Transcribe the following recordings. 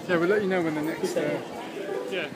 Yeah, we'll let you know when the next day is. Yeah,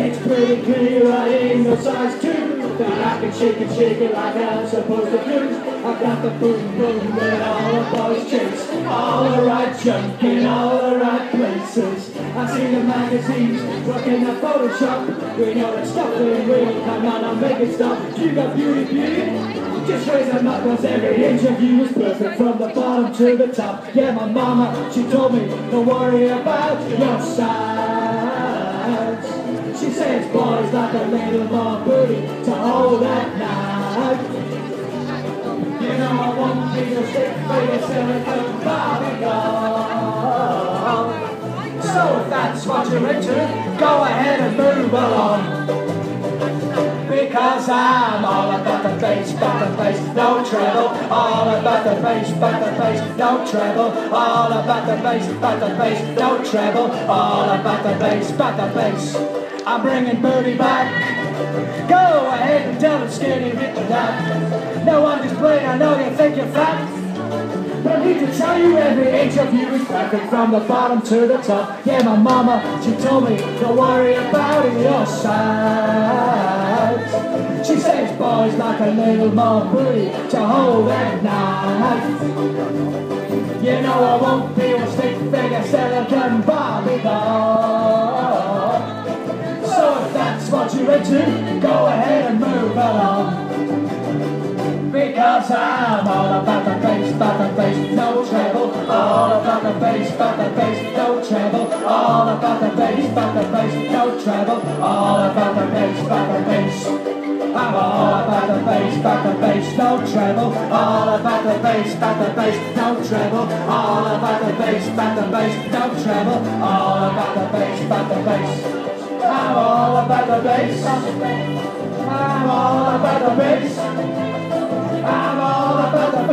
it's pretty clear I ain't no size 2, but I can shake it like I'm supposed to do. I've got the boom boom that all the boys chase, all the right junk in all the right places. I see the magazines working at Photoshop. We know that stuff ain't real, come on, I'm making stuff. You got beauty. Just raise them up, cause every interview was perfect from the bottom to the top. Yeah, my mama, she told me, don't worry about your size. She says boys like a little more booty to hold at night. You know I won't be a stick figure silicone Barbie doll. So if that's what you're into, go ahead and move along. Because I'm all about the bass, no treble. All about the bass, no treble. All about the bass, no treble. All about the bass. I'm bringing booty back. Go ahead and tell them skinny Richard that. No, I'm just playing, I know you think you're fat. But I need to tell you every interview is perfect from the bottom to the top. Yeah, my mama, she told me, don't worry about your size. She says boys like a little more booty to hold at night. You know I won't be a stick figure silicone Barbie doll. So if that's what you're into, go ahead and move along. Because I'm all about the bass, no treble. All about the bass, no treble. All about the bass, no treble. All about the bass. I'm all about the bass, no treble. All about the bass, no treble. All about the bass, no treble. All about the bass. I'm all about the bass. I'm all about the bass. I'm all about the